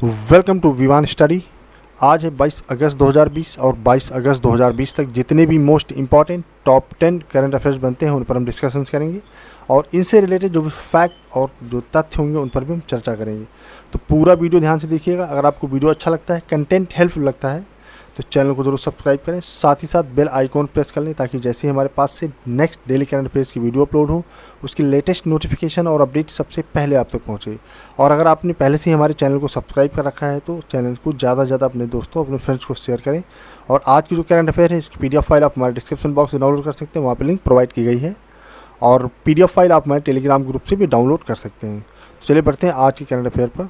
Welcome to Vivaan study. आज है 22 अगस्त 2020 और 22 अगस्त 2020 तक जितने भी most important top 10 current affairs बनते हैं उन पर हम डिस्कशंस करेंगे और इनसे रिलेटेड जो भी फैक्ट और जो तथ्य होंगे उन पर भी हम चर्चा करेंगे। तो पूरा वीडियो ध्यान से देखिएगा। अगर आपको वीडियो अच्छा लगता है, कंटेंट हेल्पफुल लगता है तो चैनल को जरूर सब्सक्राइब करें, साथ ही साथ बेल आइकॉन प्रेस कर लें ताकि जैसे ही हमारे पास से नेक्स्ट डेली करंट अफेयर्स की वीडियो अपलोड हो उसकी लेटेस्ट नोटिफिकेशन और अपडेट सबसे पहले आप तक पहुंचे। और अगर आपने पहले से ही हमारे चैनल को सब्सक्राइब कर रखा है तो चैनल को ज़्यादा से ज़्यादा अपने दोस्तों, अपने फ्रेंड्स को शेयर करें। और आज की जो करंट अफेयर है इसकी PDF फाइल आप हमारे डिस्क्रिप्शन बॉक्स में डाउनलोड कर सकते हैं, वहाँ पर लिंक प्रोवाइड की गई है। और PDF फाइल आप हमारे टेलीग्राम ग्रुप से भी डाउनलोड कर सकते हैं। तो चलिए बढ़ते हैं आज की करंट अफेयर पर।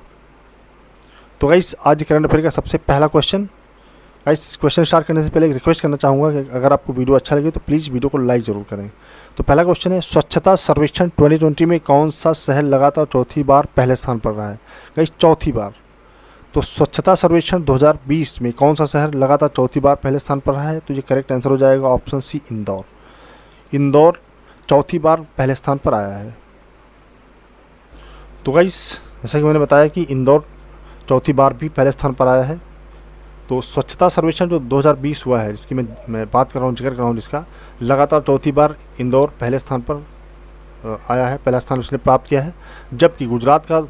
तो गाइस, आज करंट अफेयर का सबसे पहला क्वेश्चन। गाइस, क्वेश्चन स्टार्ट करने से पहले एक रिक्वेस्ट करना चाहूँगा कि अगर आपको वीडियो अच्छा लगे तो प्लीज़ वीडियो को लाइक ज़रूर करें। तो पहला क्वेश्चन है, स्वच्छता सर्वेक्षण 2020 में कौन सा शहर लगातार चौथी बार पहले स्थान पर रहा है? गाइस, चौथी बार। तो स्वच्छता सर्वेक्षण 2020 में कौन सा शहर लगातार चौथी बार पहले स्थान पर रहा है? तो ये करेक्ट आंसर हो जाएगा ऑप्शन सी, इंदौर। इंदौर चौथी बार पहले स्थान पर आया है। तो गाइस, जैसा कि मैंने बताया कि इंदौर चौथी बार भी पहले स्थान पर आया है। तो स्वच्छता सर्वेक्षण जो 2020 हुआ है, जिसकी मैं बात कर रहा हूँ, जिक्र कर रहा हूँ, जिसका लगातार चौथी बार इंदौर पहले स्थान पर आया है, पहला स्थान उसने प्राप्त किया है। जबकि गुजरात का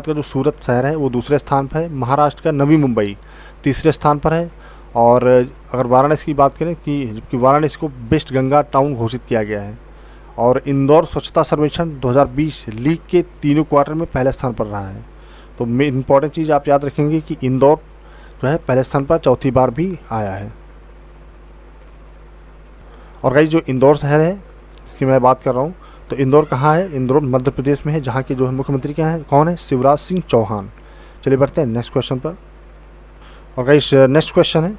जो सूरत शहर है वो दूसरे स्थान पर है। महाराष्ट्र का नवी मुंबई तीसरे स्थान पर है। और अगर वाराणसी की बात करें जबकि वाराणसी को बेस्ट गंगा टाउन घोषित किया गया है। और इंदौर स्वच्छता सर्वेक्षण 2020 लीग के तीनों क्वार्टर में पहले स्थान पर रहा है। तो इम्पॉर्टेंट चीज़ आप याद रखेंगे कि इंदौर जो है पहले स्थान पर चौथी बार भी आया है। और गाइस, जो इंदौर शहर है इसकी मैं बात कर रहा हूँ, तो इंदौर कहाँ है? इंदौर मध्य प्रदेश में है, जहाँ के जो है मुख्यमंत्री क्या है, कौन है? शिवराज सिंह चौहान। चलिए बढ़ते हैं नेक्स्ट क्वेश्चन पर। और गाइस, नेक्स्ट क्वेश्चन है,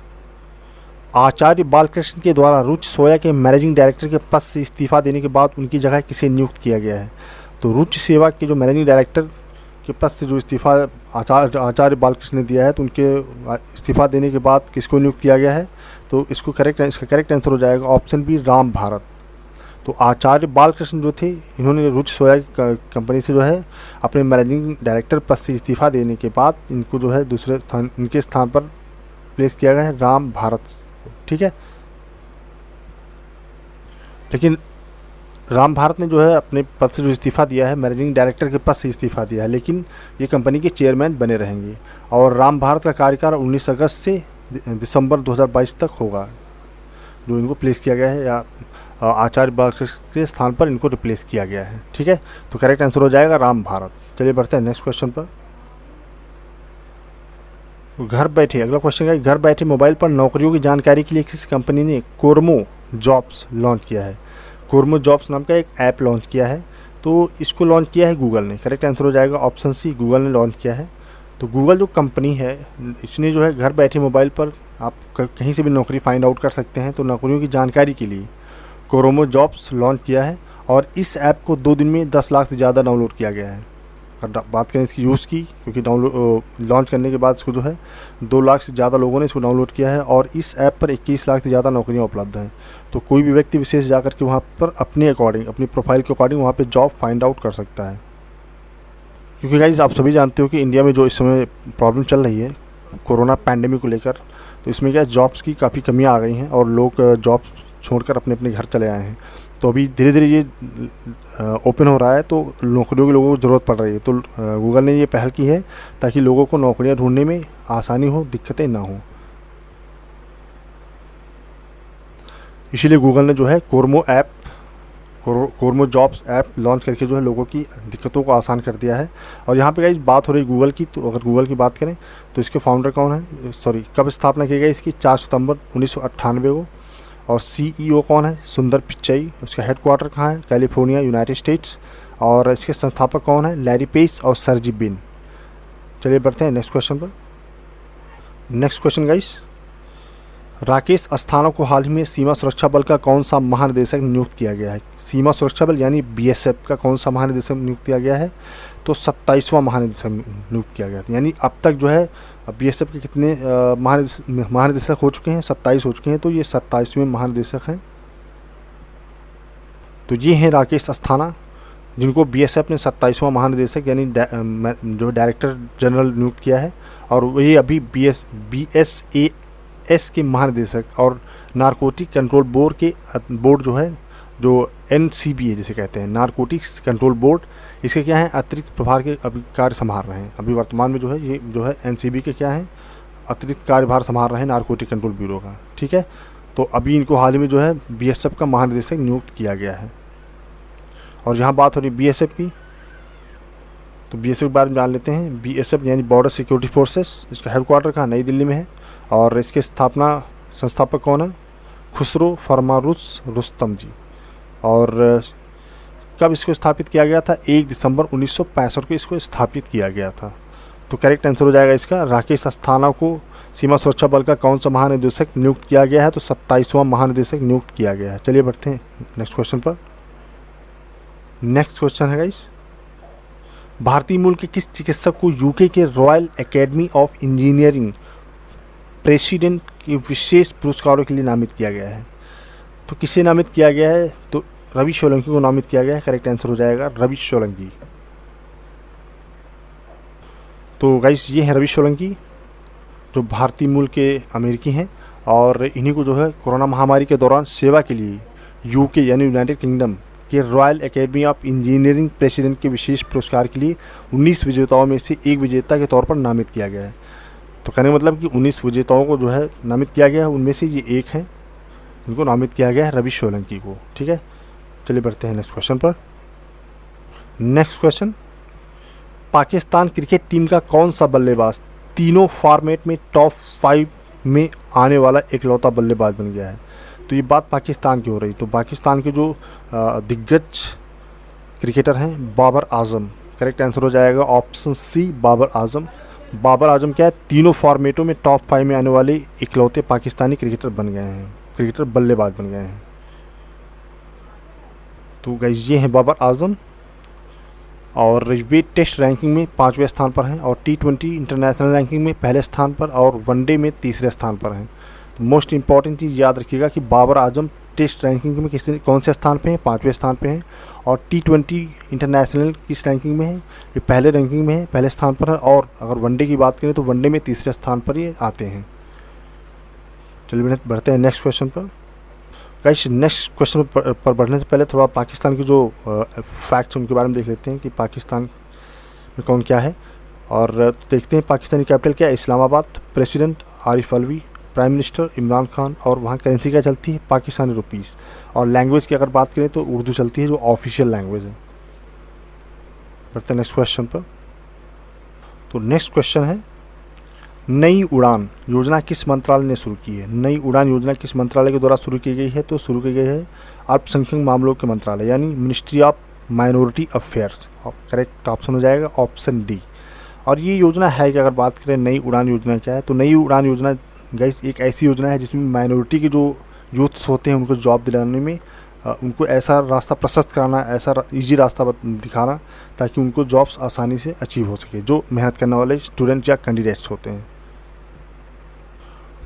आचार्य बालकृष्ण के द्वारा रुचि सोया के मैनेजिंग डायरेक्टर के पद से इस्तीफा देने के बाद उनकी जगह किसे नियुक्त किया गया है? तो रुचि सेवा के जो मैनेजिंग डायरेक्टर के पद से जो इस्तीफा आचार्य बालकृष्ण ने दिया है, तो उनके इस्तीफा देने के बाद किसको नियुक्त किया गया है? तो इसका करेक्ट आंसर हो जाएगा ऑप्शन बी, राम भारत। तो आचार्य बालकृष्ण जो थे, इन्होंने रुचि सोया कंपनी से जो है अपने मैनेजिंग डायरेक्टर पद से इस्तीफा देने के बाद इनको जो है दूसरे स्थान, इनके स्थान पर प्लेस किया गया है राम भारत। ठीक है, लेकिन राम भारत ने जो है अपने पद से जो इस्तीफ़ा दिया है, मैनेजिंग डायरेक्टर के पद से इस्तीफ़ा दिया है, लेकिन ये कंपनी के चेयरमैन बने रहेंगे। और राम भारत का कार्यकाल 19 अगस्त से दिसंबर 2022 तक होगा, जो इनको प्लेस किया गया है, या आचार्य बालकृष्ण के स्थान पर इनको रिप्लेस किया गया है। ठीक है, तो करेक्ट आंसर हो जाएगा राम भारत। चलिए बढ़ते हैं नेक्स्ट क्वेश्चन पर। घर बैठे, अगला क्वेश्चन है, घर बैठे मोबाइल पर नौकरियों की जानकारी के लिए किस कंपनी ने कोरमो जॉब्स लॉन्च किया है? कोरमो जॉब्स नाम का एक ऐप लॉन्च किया है। तो इसको लॉन्च किया है गूगल ने। करेक्ट आंसर हो जाएगा ऑप्शन सी, गूगल ने लॉन्च किया है। तो गूगल जो कंपनी है, इसने जो है घर बैठे मोबाइल पर आप कहीं से भी नौकरी फाइंड आउट कर सकते हैं। तो नौकरियों की जानकारी के लिए कोरमो जॉब्स लॉन्च किया है और इस ऐप को 2 दिन में 10 लाख से ज़्यादा डाउनलोड किया गया है। अगर बात करें इसकी यूज़ की, क्योंकि लॉन्च करने के बाद इसको जो है 2 लाख से ज़्यादा लोगों ने इसको डाउनलोड किया है और इस ऐप पर 21 लाख से ज़्यादा नौकरियां उपलब्ध हैं। तो कोई भी व्यक्ति विशेष जाकर के वहाँ पर अपने अकॉर्डिंग, अपनी प्रोफाइल के अकॉर्डिंग वहाँ पे जॉब फाइंड आउट कर सकता है। क्योंकि गाइस, आप सभी जानते हो कि इंडिया में जो इस समय प्रॉब्लम चल रही है कोरोना पैंडेमिक को लेकर, तो इसमें क्या जॉब्स की काफ़ी कमियाँ आ गई हैं और लोग जॉब छोड़कर अपने अपने घर चले आए हैं। तो अभी धीरे धीरे ये ओपन हो रहा है, तो नौकरियों की लोगों को ज़रूरत पड़ रही है। तो गूगल ने ये पहल की है ताकि लोगों को नौकरियां ढूंढने में आसानी हो, दिक्कतें ना हो। इसीलिए गूगल ने जो है कोरमो जॉब्स ऐप लॉन्च करके जो है लोगों की दिक्कतों को आसान कर दिया है। और यहाँ पे गाइस बात हो रही गूगल की, तो अगर गूगल की बात करें तो इसके फाउंडर कौन है, कब स्थापना की गई इसकी? 4 सितंबर 1998 को। और CEO कौन है? सुंदर पिच्चई। उसका हेडक्वार्टर कहाँ है? California, United states. और इसके संस्थापक कौन है? लैरी पेज और सर्जी बिन। चलिए बढ़ते हैं नेक्स्ट क्वेश्चन पर। Next question guys, Rakesh Asthana को हाल ही में सीमा सुरक्षा बल का कौन सा महानिदेशक नियुक्त किया गया है? सीमा सुरक्षा बल यानी BSF का कौन सा महानिदेशक नियुक्त किया गया है? तो 27वां महानिदेशक नियुक्त किया गया था। यानी अब तक जो है BSF के कितने महानिदेशक हो चुके हैं? 27 हो चुके हैं। तो ये 27वें महानिदेशक हैं। तो ये हैं राकेश अस्थाना। जिनको बीएसएफ ने 27वां महानिदेशक यानी जो डायरेक्टर जनरल नियुक्त किया है, और वही अभी BSAS के महानिदेशक और नारकोटिक कंट्रोल बोर्ड जो है, जो NCB है जिसे कहते हैं, नारकोटिक्स कंट्रोल बोर्ड, इसके क्या है अतिरिक्त प्रभार के अभी कार्य संभाल रहे हैं। अभी वर्तमान में जो है ये जो है NCB के क्या है अतिरिक्त कार्यभार संभाल रहे हैं नारकोटिक कंट्रोल ब्यूरो का। ठीक है, तो अभी इनको हाल ही में जो है BSF का महानिदेशक नियुक्त किया गया है। और यहाँ बात हो रही BSF की, तो BSF के बारे में जान लेते हैं। BSF यानी बॉर्डर सिक्योरिटी फोर्सेस, इसका हेडक्वार्टर कहाँ नई दिल्ली में है, और इसके संस्थापक कौन है, खुसरो फरमारुस रुस्तम जी। और कब इसको स्थापित किया गया था, 1 दिसंबर 1965 को इसको स्थापित किया गया था। तो करेक्ट आंसर हो जाएगा इसका, राकेश अस्थाना को सीमा सुरक्षा बल का कौन सा महानिदेशक नियुक्त किया गया है, तो 27वां महानिदेशक नियुक्त किया गया है। चलिए बढ़ते हैं नेक्स्ट क्वेश्चन पर। नेक्स्ट क्वेश्चन है गाइस, भारतीय मूल के किस चिकित्सक को यूके के royal academy of engineering president के विशेष पुरस्कारों के लिए नामित किया गया है? तो किसे नामित किया गया है, तो रवि सोलंकी को नामित किया गया है। करेक्ट आंसर हो जाएगा रवि सोलंकी। तो गाइस ये हैं रवि सोलंकी, जो भारतीय मूल के अमेरिकी हैं, और इन्हीं को जो है कोरोना महामारी के दौरान सेवा के लिए यूके यानी यूनाइटेड किंगडम के royal academy of engineering president के विशेष पुरस्कार के लिए 19 विजेताओं में से एक विजेता के तौर पर नामित किया गया है। तो कहने का मतलब कि 19 विजेताओं को जो है नामित किया गया है, उनमें से ये एक हैं, इनको नामित किया गया है रवि सोलंकी को। ठीक है, चलिए बढ़ते हैं नेक्स्ट क्वेश्चन पर। Next question, Pakistan cricket team का कौन सा बल्लेबाज तीनों फॉर्मेट में टॉप 5 में आने वाला इकलौता बल्लेबाज बन गया है? तो ये बात पाकिस्तान की हो रही। तो पाकिस्तान के जो दिग्गज क्रिकेटर हैं बाबर आजम, करेक्ट आंसर हो जाएगा ऑप्शन सी बाबर आजम। बाबर आजम क्या है, तीनों फॉर्मेटों में टॉप 5 में आने वाले इकलौते पाकिस्तानी क्रिकेटर बन गए हैं, क्रिकेटर बल्लेबाज बन गए हैं। तो गाइस ये हैं बाबर आजम, और वे टेस्ट रैंकिंग में 5वें स्थान पर हैं, और T20 इंटरनेशनल रैंकिंग में पहले स्थान पर, और वनडे में तीसरे स्थान पर हैं। तो मोस्ट इंपॉर्टेंट चीज़ याद रखिएगा कि बाबर आजम टेस्ट रैंकिंग में कौन से स्थान पे हैं, 5वें स्थान पे हैं, और T20 इंटरनेशनल किस रैंकिंग में है, ये पहले रैंकिंग में है, पहले स्थान पर है, और अगर वनडे की बात करें तो वनडे में तीसरे स्थान पर ये आते हैं। चलिए बढ़ते हैं नेक्स्ट क्वेश्चन पर। गाइस नेक्स्ट क्वेश्चन पर बढ़ने से पहले थोड़ा पाकिस्तान की जो फैक्ट्स उनके बारे में देख लेते हैं कि पाकिस्तान में कौन क्या है, और देखते हैं पाकिस्तानी कैपिटल क्या है, Islamabad, president Arif Alvi, prime minister Imran Khan, और वहाँ करेंसी क्या चलती है, पाकिस्तानी रुपीस, और लैंग्वेज की अगर बात करें तो उर्दू चलती है जो ऑफिशियल लैंग्वेज है। बढ़ते हैं नेक्स्ट क्वेश्चन पर। तो नेक्स्ट क्वेश्चन है, नई उड़ान योजना किस मंत्रालय ने शुरू की है? नई उड़ान योजना किस मंत्रालय के द्वारा शुरू की गई है? तो शुरू की गई है अल्पसंख्यक मामलों के मंत्रालय यानी ministry of minority affairs. Correct option हो जाएगा ऑप्शन डी। और ये योजना है कि अगर बात करें नई उड़ान योजना क्या है, तो नई उड़ान योजना गाइस एक ऐसी योजना है जिसमें माइनॉरिटी के जो यूथ्स होते हैं उनको जॉब दिलाने में उनको ऐसा रास्ता प्रशस्त कराना, ऐसा ईजी रास्ता दिखाना ताकि उनको जॉब्स आसानी से अचीव हो सके, जो मेहनत करने वाले स्टूडेंट या कैंडिडेट्स होते हैं।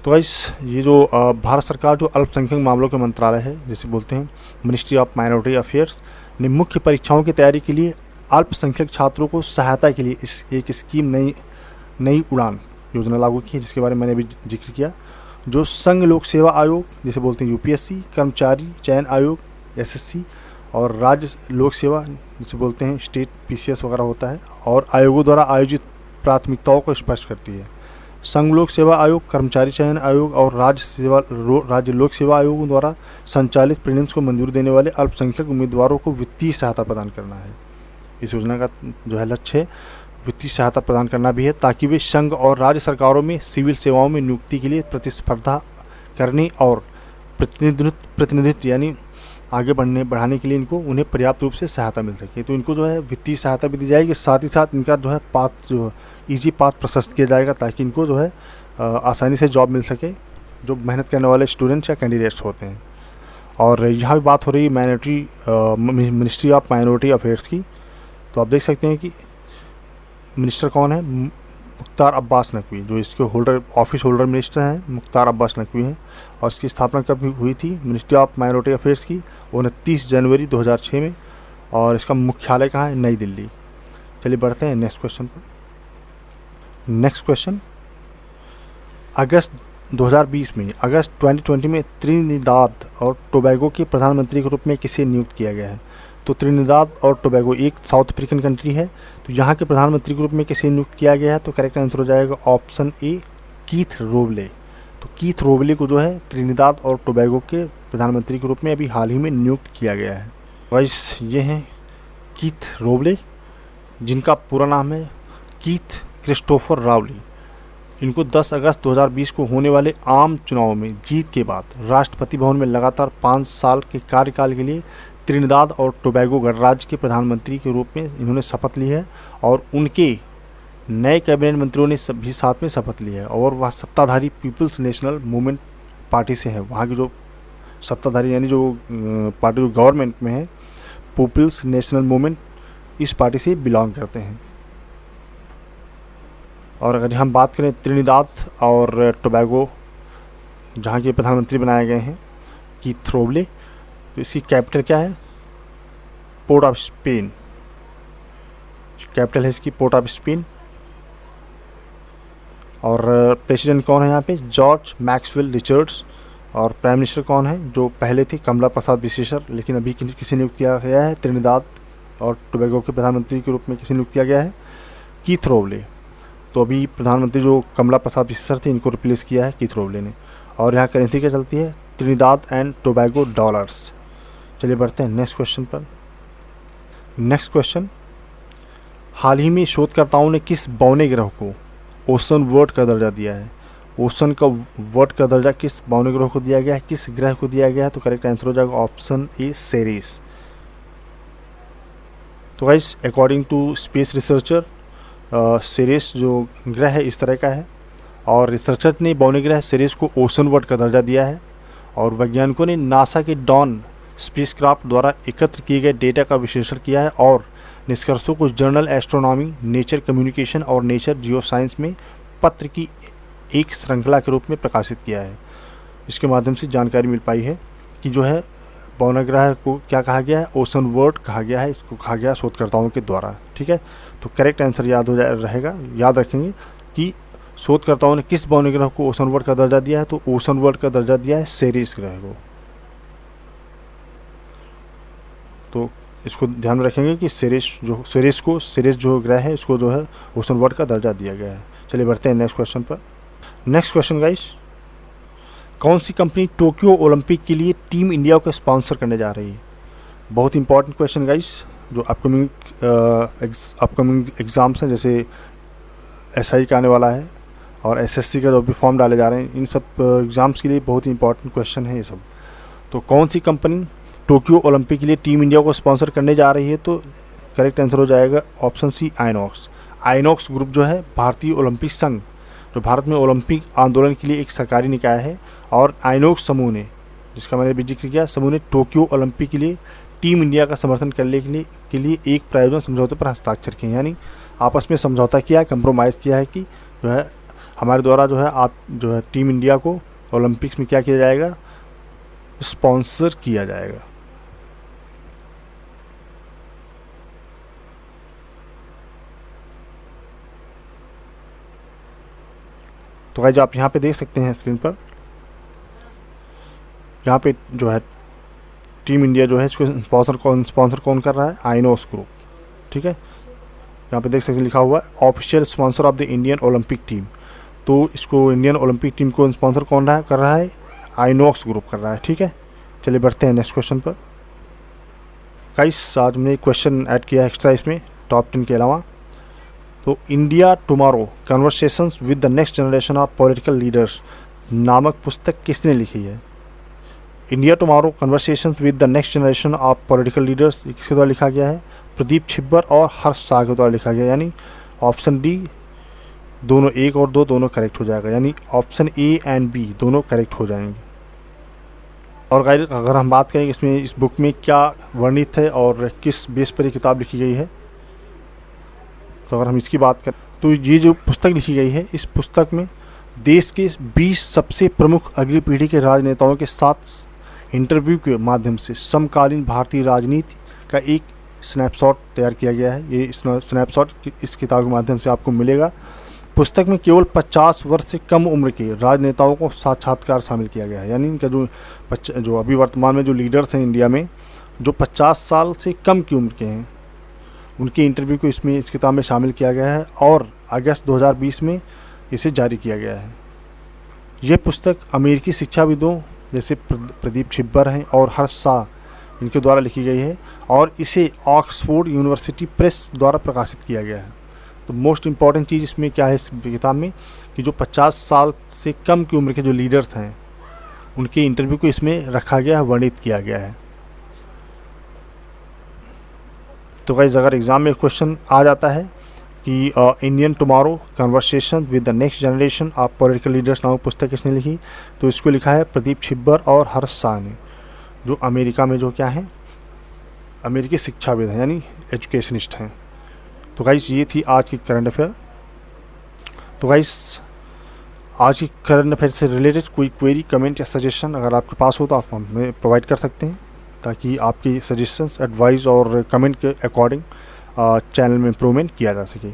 तो गाइस ये जो भारत सरकार जो अल्पसंख्यक मामलों के मंत्रालय है, जैसे बोलते हैं मिनिस्ट्री ऑफ माइनॉरिटी अफेयर्स, ने मुख्य परीक्षाओं की तैयारी के लिए अल्पसंख्यक छात्रों को सहायता के लिए एक स्कीम नई उड़ान योजना लागू की है, जिसके बारे में मैंने अभी जिक्र किया। जो संघ लोक सेवा आयोग जिसे बोलते हैं UPSC, कर्मचारी चयन आयोग SSC, और राज्य लोक सेवा जिसे बोलते हैं स्टेट PCS वगैरह होता है, और आयोगों द्वारा आयोजित प्राथमिकताओं को स्पष्ट करती है। संघ लोक सेवा आयोग, कर्मचारी चयन आयोग और राज्य लोक सेवा आयोगों द्वारा संचालित प्रीलिम्स को मंजूरी देने वाले अल्पसंख्यक उम्मीदवारों को वित्तीय सहायता प्रदान करना है। इस योजना का जो है लक्ष्य है वित्तीय सहायता प्रदान करना भी है, ताकि वे संघ और राज्य सरकारों में सिविल सेवाओं में नियुक्ति के लिए प्रतिस्पर्धा करने और प्रतिनिधित्व यानी आगे बढ़ाने के लिए उन्हें पर्याप्त रूप से सहायता मिल सके। तो इनको जो है वित्तीय सहायता भी दी जाएगी, साथ ही साथ इनका जो है ईजी पाथ प्रशस्त किया जाएगा ताकि इनको जो है आसानी से जॉब मिल सके, जो मेहनत करने वाले स्टूडेंट्स या कैंडिडेट्स होते हैं। और यहाँ भी बात हो रही है मिनिस्ट्री ऑफ माइनॉरिटी अफेयर्स की। तो आप देख सकते हैं कि मिनिस्टर कौन है, मुख्तार अब्बास नकवी, जो इसके ऑफिस होल्डर मिनिस्टर हैं मुख्तार अब्बास नकवी हैं। और इसकी स्थापना कब हुई थी मिनिस्ट्री ऑफ माइनॉरिटी अफेयर्स की? 29 जनवरी 2006 में। और इसका मुख्यालय कहाँ है? नई दिल्ली। चलिए बढ़ते हैं नेक्स्ट क्वेश्चन पर। नेक्स्ट क्वेश्चन, अगस्त 2020 में त्रिनिदाद और टोबैगो के प्रधानमंत्री के रूप में किसे नियुक्त किया गया है? तो त्रिनिदाद और टोबैगो एक साउथ अफ्रीकन कंट्री है, तो यहाँ के प्रधानमंत्री के रूप में किसे नियुक्त किया गया है? तो करेक्ट आंसर हो जाएगा ऑप्शन ए, कीथ रोवले। तो कीथ रोवले को जो है त्रिनिदाद और टोबैगो के प्रधानमंत्री के रूप में अभी हाल ही में नियुक्त किया गया है। वाइस ये हैं कीथ रोवले, जिनका पूरा नाम है कीथ क्रिस्टोफर रावली। इनको 10 अगस्त 2020 को होने वाले आम चुनाव में जीत के बाद राष्ट्रपति भवन में लगातार 5 साल के कार्यकाल के लिए त्रिनिदाद और टोबैगो गणराज्य के प्रधानमंत्री के रूप में इन्होंने शपथ ली है, और उनके नए कैबिनेट मंत्रियों ने भी साथ में शपथ ली है। और वह सत्ताधारी पीपल्स नेशनल मूवमेंट पार्टी से है। वहाँ की जो सत्ताधारी यानी जो पार्टी जो गवर्नमेंट में है, पीपल्स नेशनल मूवमेंट, इस पार्टी से बिलोंग करते हैं। और अगर हम बात करें त्रिनिदाद और टोबैगो जहाँ के प्रधानमंत्री बनाए गए हैं कीथ रोवले, तो इसकी कैपिटल क्या है? Port of Spain. कैपिटल है इसकी पोर्ट ऑफ स्पेन। और प्रेसिडेंट कौन है यहाँ पे? George Maxwell Richards. और प्राइम मिनिस्टर कौन है? जो पहले थे कमला प्रसाद विशेषर, लेकिन अभी किसी नियुक्त किया गया है त्रिनिदाद और टोबैगो के प्रधानमंत्री के रूप में किसी नियुक्त किया गया है? कीथ रोवले। तो अभी प्रधानमंत्री जो कमला प्रसाद विशेषर थे, इनको रिप्लेस किया है कीथ रोवले ने। और यहाँ करेंसी क्या चलती है? Trinidad and Tobago dollars. चलिए बढ़ते हैं नेक्स्ट क्वेश्चन पर। नेक्स्ट क्वेश्चन, हाल ही में शोधकर्ताओं ने किस बौने ग्रह को ओशन वर्ल्ड का दर्जा दिया है? ओशन का वर्ल्ड का दर्जा किस बौने ग्रह को दिया गया है? किस ग्रह को दिया गया है? तो करेक्ट आंसर हो जाएगा ऑप्शन ए, सेरेस। तो guys according to space researcher, Ceres जो ग्रह है इस तरह का है, और रिसर्चर ने बौने ग्रह सेरेस को ओशन वर्ल्ड का दर्जा दिया है। और वैज्ञानिकों ने नासा के डॉन स्पेसक्राफ्ट द्वारा एकत्र किए गए डेटा का विश्लेषण किया है और निष्कर्षों को जर्नल एस्ट्रोनॉमी, नेचर कम्युनिकेशन और नेचर जियोसाइंस में पत्र की एक श्रृंखला के रूप में प्रकाशित किया है। इसके माध्यम से जानकारी मिल पाई है कि जो है बौना ग्रह को क्या कहा गया है? ओशन वर्ल्ड कहा गया है। इसको कहा गया शोधकर्ताओं के द्वारा। ठीक है, तो करेक्ट आंसर याद रखेंगे कि शोधकर्ताओं ने किस बौने ग्रह को ओशन वर्ल्ड का दर्जा दिया है? तो ओशन वर्ल्ड का दर्जा दिया है सेरेस ग्रह को। तो इसको ध्यान में रखेंगे कि सेरेस जो ग्रह है इसको जो है ओशन वर्ल्ड का दर्जा दिया गया है। चलिए बढ़ते हैं नेक्स्ट क्वेश्चन पर। नेक्स्ट क्वेश्चन गाइस, कौन सी कंपनी टोक्यो ओलंपिक के लिए टीम इंडिया को स्पॉन्सर करने जा रही है? बहुत इंपॉर्टेंट क्वेश्चन गाइस, जो अपकमिंग एग्ज़ाम्स हैं, जैसे SI का आने वाला है और SSC का जो भी फॉर्म डाले जा रहे हैं, इन सब एग्ज़ाम्स के लिए बहुत ही इंपॉर्टेंट क्वेश्चन है ये सब। तो कौन सी कंपनी टोक्यो ओलंपिक के लिए टीम इंडिया को स्पॉन्सर करने जा रही है? तो करेक्ट आंसर हो जाएगा option C, Inox. Inox group जो है भारतीय ओलंपिक संघ, जो भारत में ओलंपिक आंदोलन के लिए एक सरकारी निकाय है, और आइनॉक्स समूह ने, जिसका मैंने भी जिक्र किया, समूह ने टोक्यो ओलंपिक के लिए टीम इंडिया का समर्थन करने के लिए एक प्रायोजन समझौते पर हस्ताक्षर किए, यानी आपस में समझौता किया, कंप्रोमाइज़ किया है कि जो है हमारे द्वारा जो है आप जो है टीम इंडिया को ओलंपिक्स में क्या किया जाएगा? स्पॉन्सर किया जाएगा। तो गाइस आप यहाँ पे देख सकते हैं स्क्रीन पर, यहाँ पे जो है टीम इंडिया जो है इसको स्पॉन्सर कौन कर रहा है? आइनॉक्स ग्रुप। ठीक है, यहाँ पे देख सकते हैं लिखा हुआ है official sponsor of the Indian Olympic team. तो इसको इंडियन ओलंपिक टीम को स्पॉन्सर कौन कर रहा है? आइनॉक्स ग्रुप कर रहा है। ठीक है, चलिए बढ़ते हैं नेक्स्ट क्वेश्चन पर। गाइस आज हमने क्वेश्चन ऐड किया एक्स्ट्रा इसमें टॉप 10 के अलावा। तो India tomorrow conversations with the next generation of political leaders नामक पुस्तक किसने लिखी है? India tomorrow conversations with the next generation of political leaders किसके द्वारा लिखा गया है? प्रदीप छिब्बर और हर्ष शाह के द्वारा लिखा गया, यानी ऑप्शन डी, दोनों 1 और 2 दोनों करेक्ट हो जाएगा, यानी ऑप्शन ए एंड बी दोनों करेक्ट हो जाएंगे। और गाइस अगर हम बात करें इसमें इस बुक में क्या वर्णित है और किस बेस पर ये किताब लिखी गई है, तो अगर हम इसकी बात करें तो ये जो पुस्तक लिखी गई है, इस पुस्तक में देश के 20 सबसे प्रमुख अगली पीढ़ी के राजनेताओं के साथ इंटरव्यू के माध्यम से समकालीन भारतीय राजनीति का एक स्नैपशॉट तैयार किया गया है। ये स्नैपशॉट इस किताब के माध्यम से आपको मिलेगा। पुस्तक में केवल 50 वर्ष से कम उम्र के राजनेताओं को साक्षात्कार शामिल किया गया है, यानी इनका जो अभी वर्तमान में जो लीडर्स हैं इंडिया में, जो 50 साल से कम की उम्र के हैं, उनके इंटरव्यू को इस किताब में शामिल किया गया है और अगस्त 2020 में इसे जारी किया गया है। यह पुस्तक अमेरिकी शिक्षाविदों जैसे प्रदीप छिब्बर हैं और हर्ष शाह इनके द्वारा लिखी गई है और इसे ऑक्सफोर्ड यूनिवर्सिटी प्रेस द्वारा प्रकाशित किया गया है। तो मोस्ट इम्पॉर्टेंट चीज़ इसमें क्या है इस किताब में कि जो 50 साल से कम की उम्र के जो लीडर्स हैं उनके इंटरव्यू को इसमें रखा गया है, वर्णित किया गया है। तो गाइस अगर एग्ज़ाम में क्वेश्चन आ जाता है कि Indian tomorrow conversation with the next generation of political leaders नामक पुस्तक किसने लिखी, तो इसको लिखा है प्रदीप छिब्बर और हर्ष शाह ने, जो अमेरिका में जो क्या है अमेरिकी शिक्षाविद हैं यानी एजुकेशनिस्ट हैं। तो गाइस ये थी आज की करंट अफेयर। तो गाइस आज की करंट अफेयर से रिलेटेड कोई क्वेरी, कमेंट या सजेशन अगर आपके पास हो तो आप हमें प्रोवाइड कर सकते हैं, ताकि आपकी सजेशंस, एडवाइस और कमेंट के अकॉर्डिंग चैनल में इम्प्रूवमेंट किया जा सके।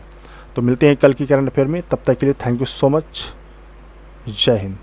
तो मिलते हैं कल की करंट अफेयर में, तब तक के लिए थैंक यू सो मच। जय हिंद।